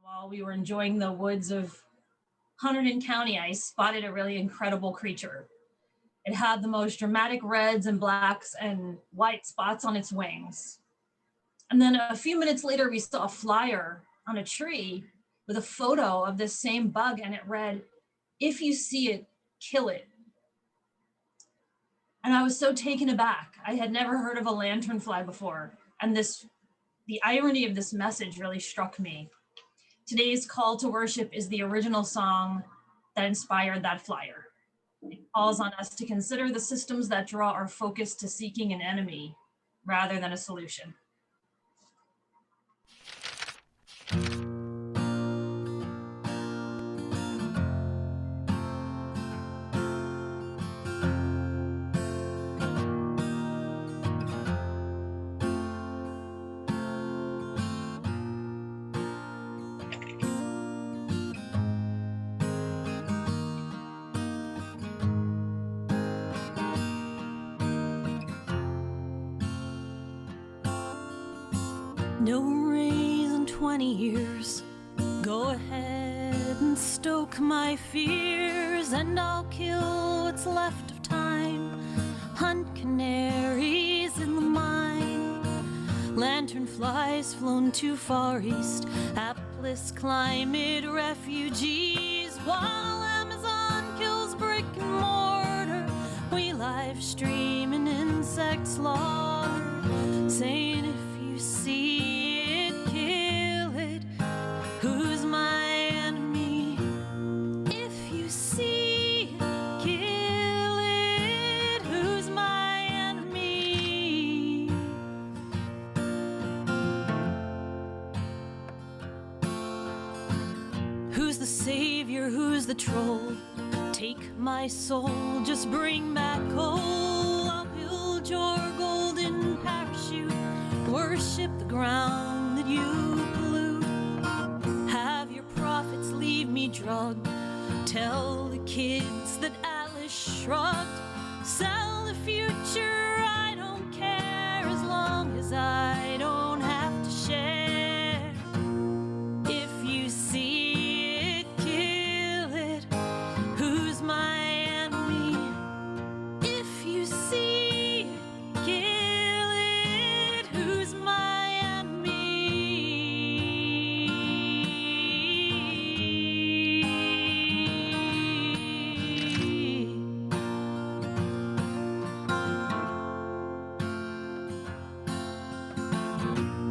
While we were enjoying the woods of Hunterdon County, I spotted a really incredible creature. It had the most dramatic reds and blacks and white spots on its wings. And then a few minutes later, we saw a flyer on a tree with a photo of this same bug, and it read, "If you see it, kill it." And I was so taken aback. I had never heard of a lanternfly before, and the irony of this message really struck me. Today's call to worship is the original song that inspired that flyer. It calls on us to consider the systems that draw our focus to seeking an enemy rather than a solution. No raise in 20 years. Go ahead and stoke my fears, and I'll kill what's left of time. Hunt canaries in the mine. Lanternflies flown too far east. Hapless climate refugees. While Amazon kills brick and mortar, we live stream an insect slaughter, saying if you see who's my enemy? If you see it, kill it. Who's my enemy? Who's the savior? Who's the troll? Take my soul, just bring back coal. I'll build your golden parachute. Worship the ground that you pollute. Have your prophets leave me drugged. Tell the kids that Atlas shrugged. Sell the future, I don't care, as long as I don't have to share. If you see it, kill it. Who's my enemy? If you see it, kill it. Who's my enemy?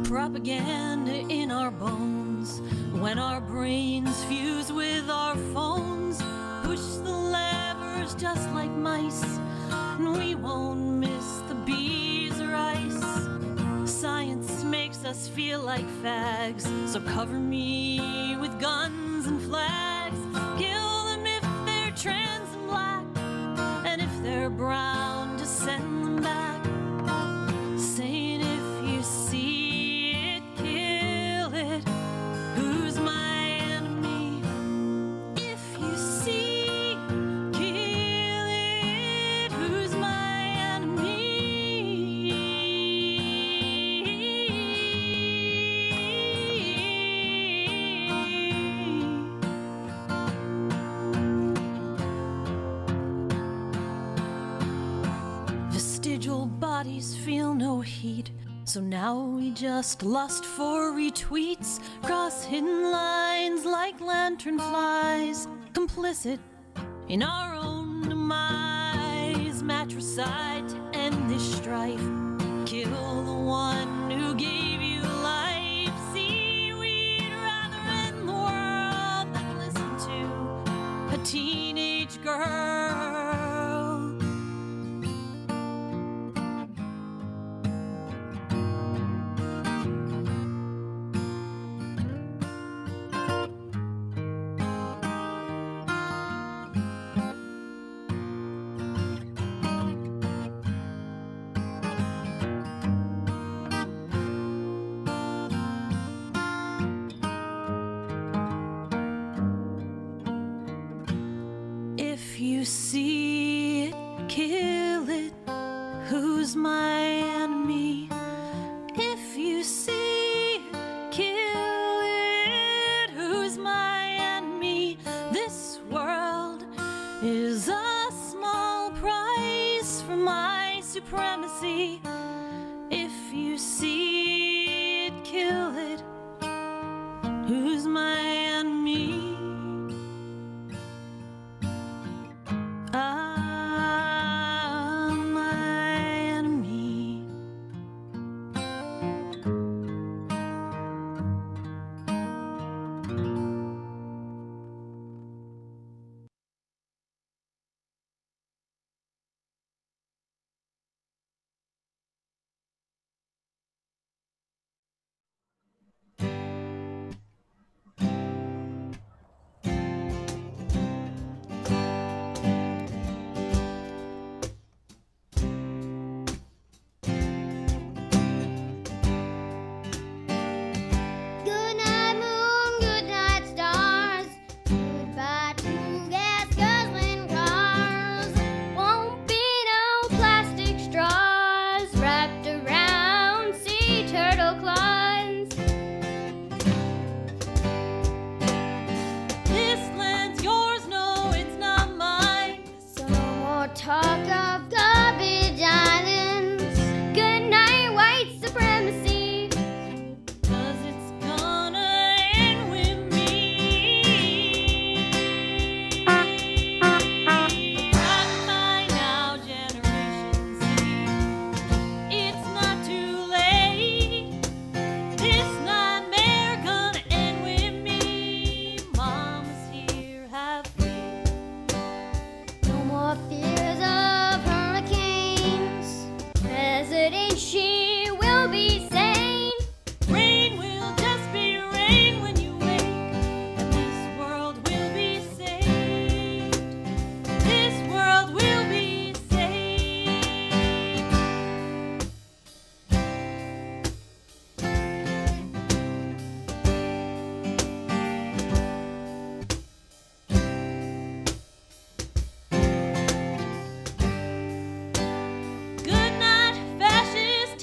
Propaganda in our bones. When our brains fuse with our phones, push the levers just like mice, and we won't miss the bees or ice. Science makes us feel like fags, so cover me with guns and flags. Kill them if they're trans and black, and if they're brown, just send them back. Saying if you see it, kill it. Who's my enemy? If you see it, kill it. Who's my enemy? Vestigial bodies feel no heat, so now we just lust for retweets. Cross hidden lines like lanternflies, complicit in our own demise. Matricide to end this strife. Kill the one who gave you life. Seaweed rather end the world than listen to a teenage girl. If you see it, kill it. Who's my enemy? If you see it, kill it. Who's supremacy. If you see it, kill it. Who's my enemy? My enemy. Good night, moon, good night, stars. Goodbye to gas guzzling cars. Won't be no plastic straws wrapped around sea turtle claws. This land's yours, no, it's not mine. So no more talk of garbage islands. Good night, white supremacy. 'Cause it's gonna end with me. Not by now, Generation Z. It's not too late. This nightmare gonna end with me. Mama's here, have faith. No more fears of hurricanes. President, she will be sane. Rain will just be rain when you wake, and this world will be saved. This world will be saved. Good night, fascist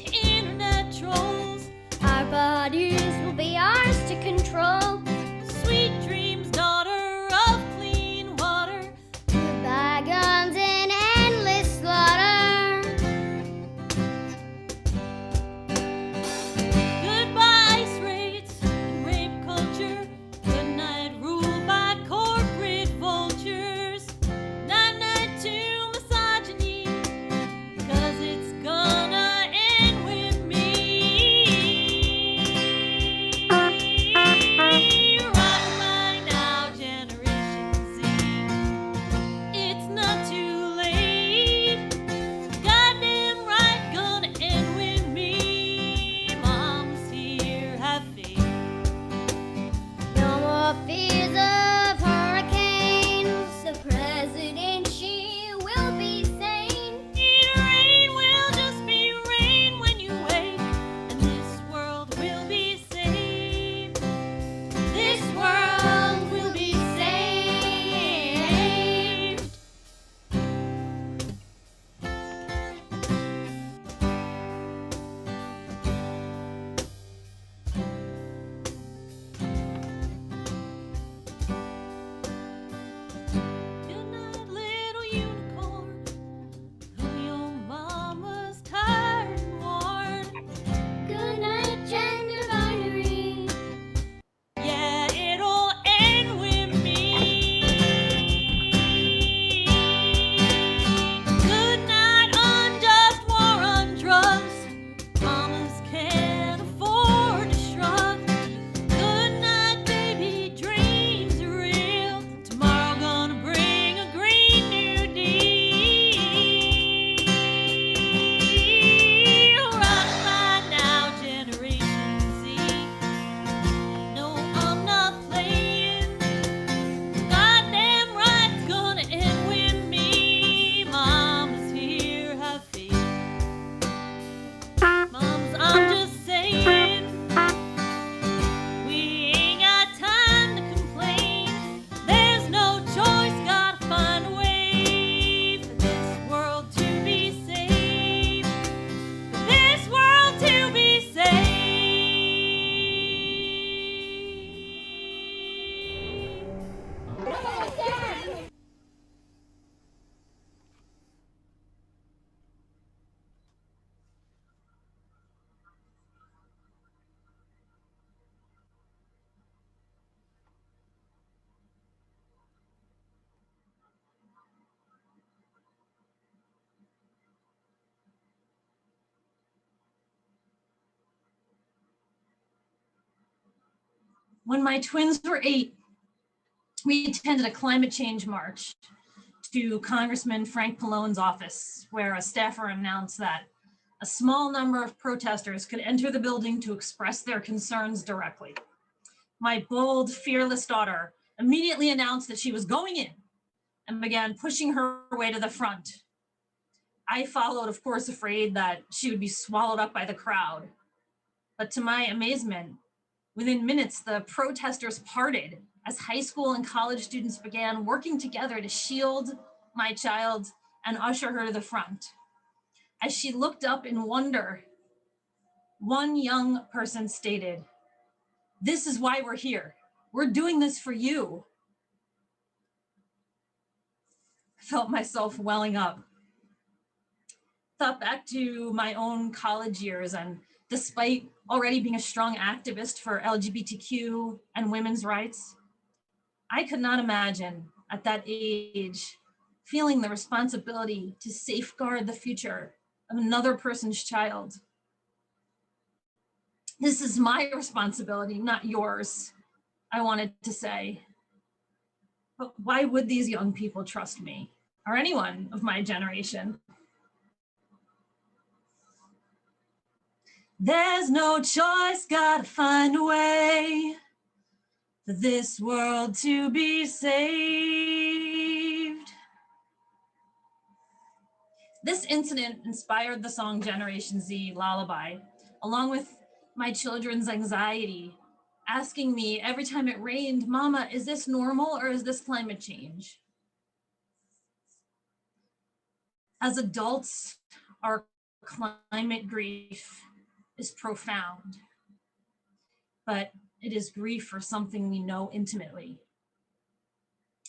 When my twins were 8, we attended a climate change march to Congressman Frank Pallone's office, where a staffer announced that a small number of protesters could enter the building to express their concerns directly. My bold, fearless daughter immediately announced that she was going in and began pushing her way to the front. I followed, of course, afraid that she would be swallowed up by the crowd. But to my amazement, within minutes, the protesters parted as high school and college students began working together to shield my child and usher her to the front. As she looked up in wonder, one young person stated, "This is why we're here. We're doing this for you." I felt myself welling up. Thought back to my own college years, and despite already being a strong activist for LGBTQ and women's rights, I could not imagine at that age feeling the responsibility to safeguard the future of another person's child. This is my responsibility, not yours, I wanted to say. But why would these young people trust me, or anyone of my generation? There's no choice, gotta find a way for this world to be saved. This incident inspired the song Generation Z Lullaby, along with my children's anxiety, asking me every time it rained, "Mama, is this normal or is this climate change?" As adults, our climate grief is profound, but it is grief for something we know intimately.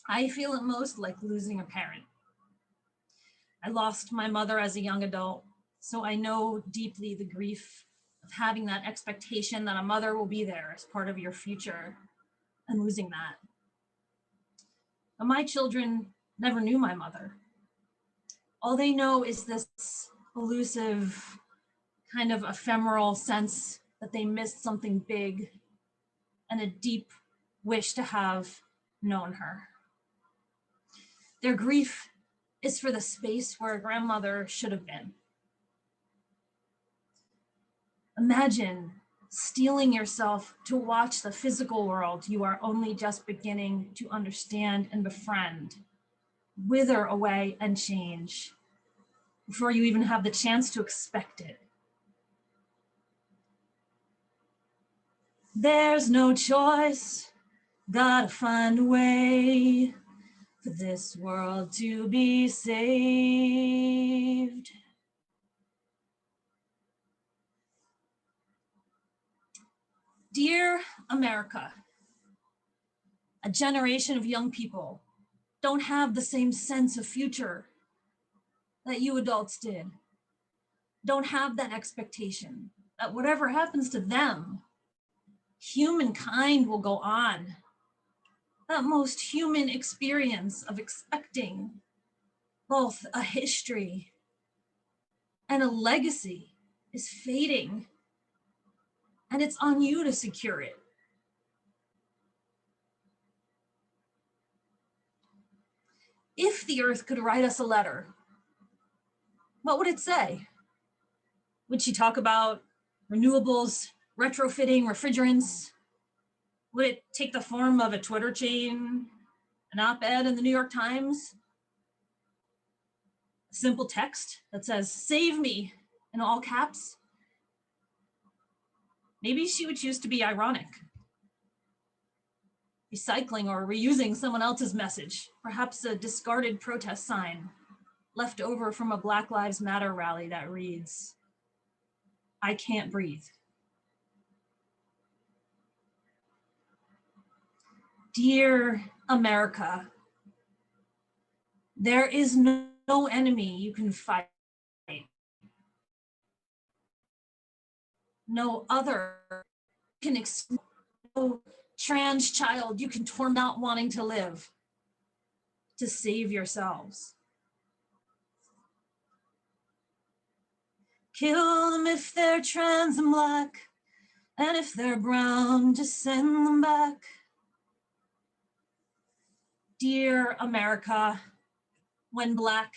I feel it most like losing a parent. I lost my mother as a young adult, so I know deeply the grief of having that expectation that a mother will be there as part of your future and losing that. But my children never knew my mother. All they know is this elusive, kind of ephemeral sense that they missed something big and a deep wish to have known her. Their grief is for the space where a grandmother should have been. Imagine steeling yourself to watch the physical world you are only just beginning to understand and befriend wither away and change before you even have the chance to expect it. There's no choice, gotta find a way for this world to be saved. Dear America, a generation of young people don't have the same sense of future that you adults did. Don't have that expectation that whatever happens to them, humankind will go on. That most human experience of expecting both a history and a legacy is fading, and it's on you to secure it. If the earth could write us a letter, what would it say? Would she talk about renewables, retrofitting refrigerants? Would it take the form of a Twitter chain, an op-ed in the New York Times? A simple text that says, "Save me," in all caps? Maybe she would choose to be ironic, recycling or reusing someone else's message, perhaps a discarded protest sign left over from a Black Lives Matter rally that reads, "I can't breathe." Dear America, there is no enemy you can fight. No other can no trans child you can torment not wanting to live to save yourselves. Kill them if they're trans and black. And if they're brown, just send them back. Dear America, when Black,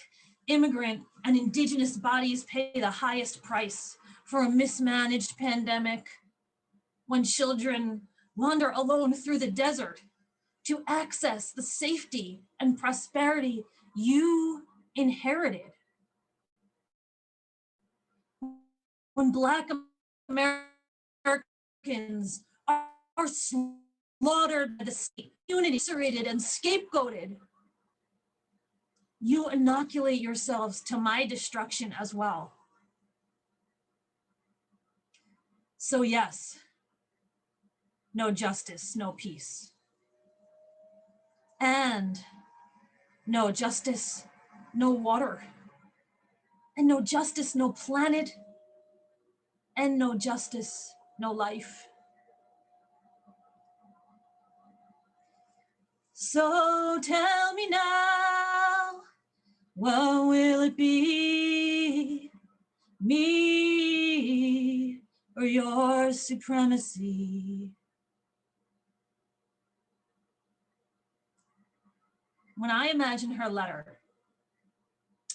immigrant, and Indigenous bodies pay the highest price for a mismanaged pandemic, when children wander alone through the desert to access the safety and prosperity you inherited, when Black Americans are slaughtered by the state, unity, eviscerated, and scapegoated, you inoculate yourselves to my destruction as well. So yes, no justice, no peace. And no justice, no water. And no justice, no planet. And no justice, no life. So tell me now, what will it be? Me or your supremacy? When I imagine her letter,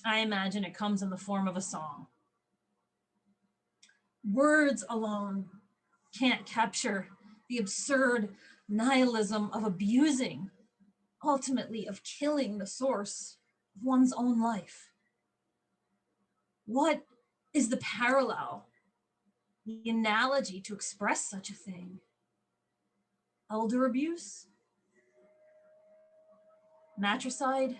I imagine it comes in the form of a song. Words alone can't capture the absurd nihilism of abusing, ultimately of killing the source of one's own life. What is the parallel, the analogy to express such a thing? Elder abuse? Matricide?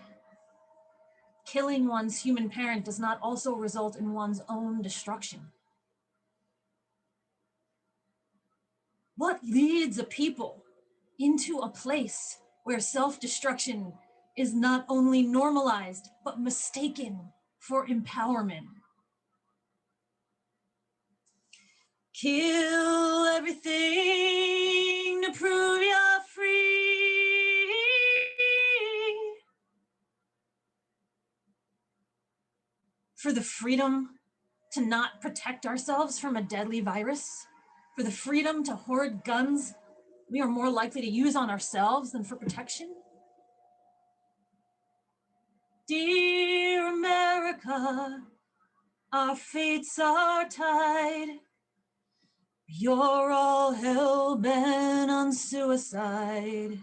Killing one's human parent does not also result in one's own destruction. What leads a people into a place where self-destruction is not only normalized, but mistaken for empowerment? Kill everything to prove you're free. For the freedom to not protect ourselves from a deadly virus, for the freedom to hoard guns we are more likely to use on ourselves than for protection. Dear America, our fates are tied. You're all hell-bent on suicide.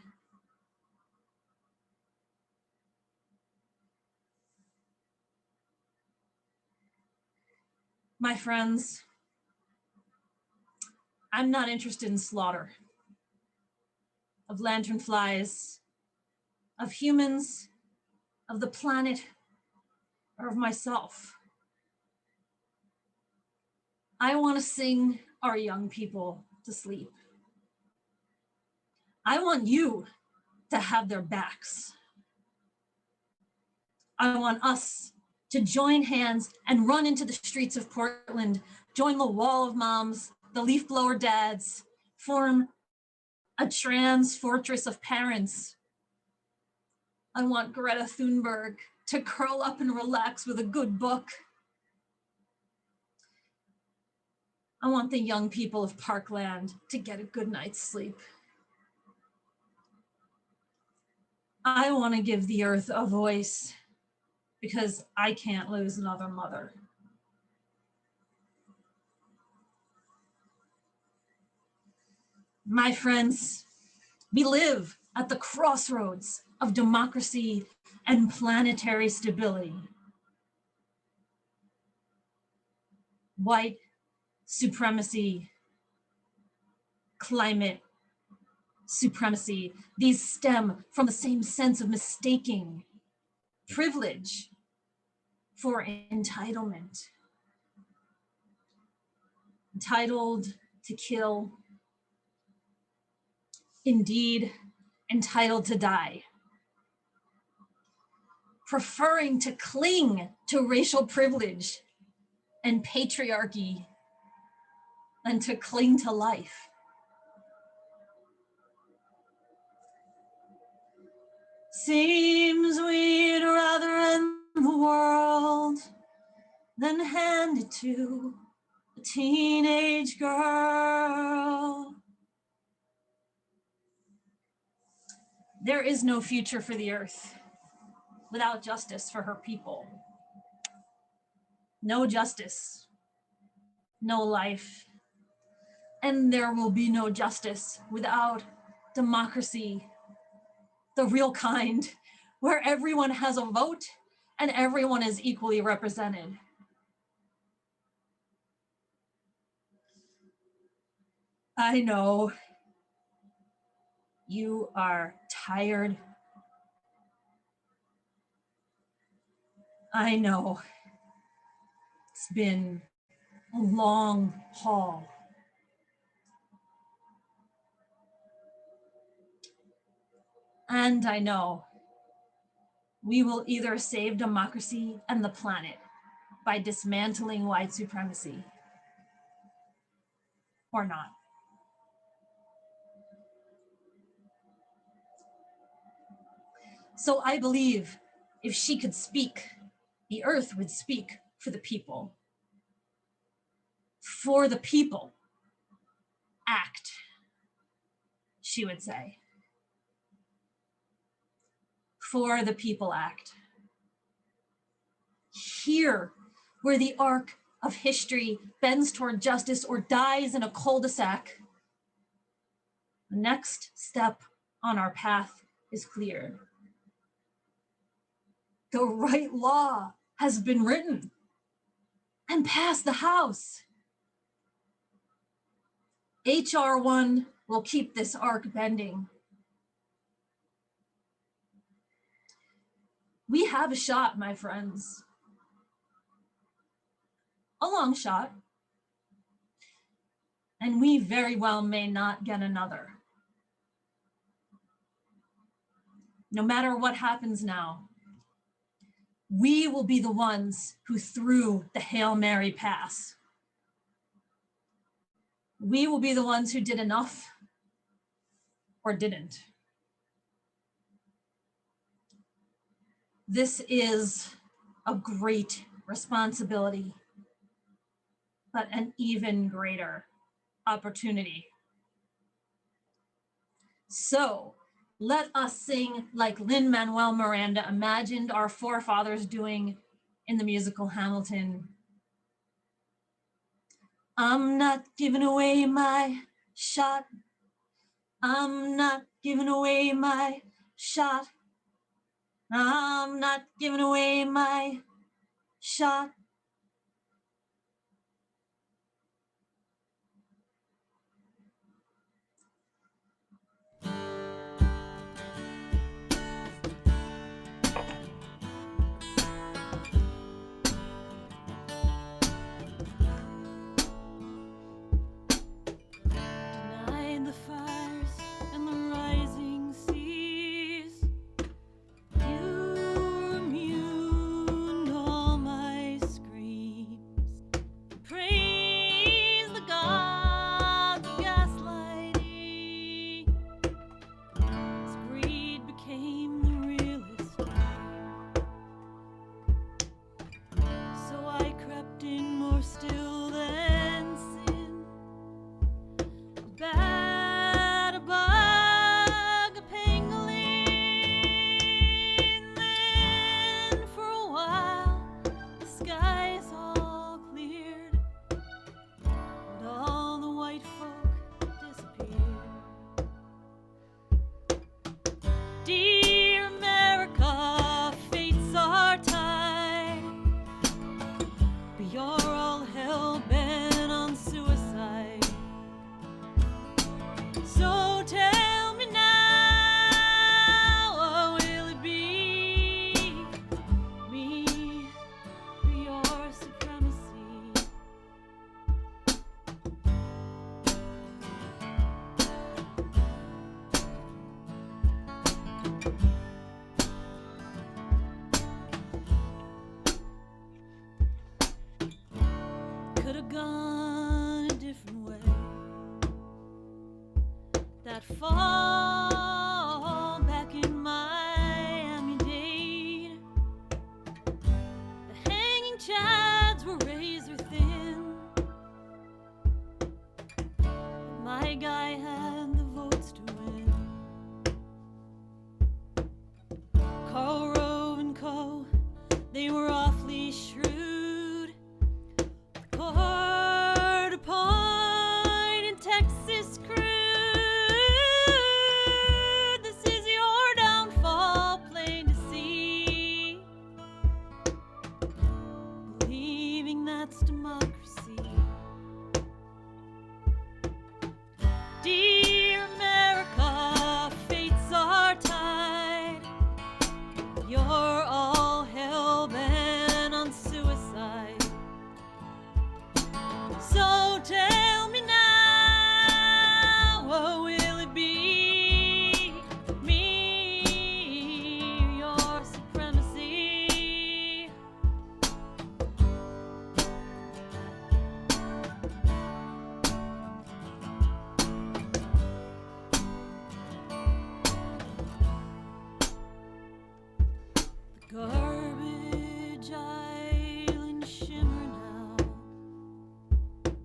My friends, I'm not interested in slaughter of lanternflies, of humans, of the planet, or of myself. I want to sing our young people to sleep. I want you to have their backs. I want us to join hands and run into the streets of Portland, join the wall of moms, the leaf blower dads, form a trans fortress of parents. I want Greta Thunberg to curl up and relax with a good book. I want the young people of Parkland to get a good night's sleep. I want to give the earth a voice because I can't lose another mother. My friends, we live at the crossroads of democracy and planetary stability. White supremacy, climate supremacy, these stem from the same sense of mistaking privilege for entitlement. Entitled to kill, indeed entitled to die. Preferring to cling to racial privilege and patriarchy than to cling to life. Seems we'd rather end the world than hand it to a teenage girl. There is no future for the earth without justice for her people. No justice, no life. And there will be no justice without democracy, the real kind, where everyone has a vote and everyone is equally represented. I know you are tired. I know it's been a long haul. And I know we will either save democracy and the planet by dismantling white supremacy or not. So I believe if she could speak, the earth would speak for the people. For the people, act, she would say. For the people, act. Here, where the arc of history bends toward justice or dies in a cul-de-sac, the next step on our path is clear. The right law has been written and passed the House. HR 1 will keep this arc bending. We have a shot, my friends. A long shot. And we very well may not get another. No matter what happens now, we will be the ones who threw the Hail Mary pass. We will be the ones who did enough or didn't. This is a great responsibility, but an even greater opportunity. So let us sing like Lin-Manuel Miranda imagined our forefathers doing in the musical Hamilton. I'm not giving away my shot. I'm not giving away my shot. I'm not giving away my shot. Denied the fires and the rising seas. You were immune to all my screams. Praise the gods of gaslighting. As greed became the realest way. So I crept in more still than sin. A bat, a bug, a pangolin. Then for a while the skies all cleared and all the white folk disappeared. Dear America, fates are tied, but you're all hell-bent on suicide. So tell me now, what will it be? Me or your supremacy? Could have gone a different way. That fall back in Miami-Dade, the hanging chads were razor thin.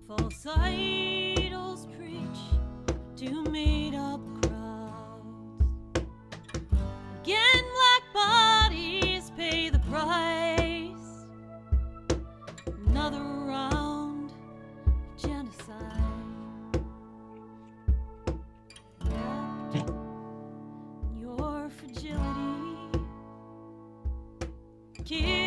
False idols preach to made up crowds. Again, black bodies pay the price. Another round of genocide. Wrapped in your fragility. Kill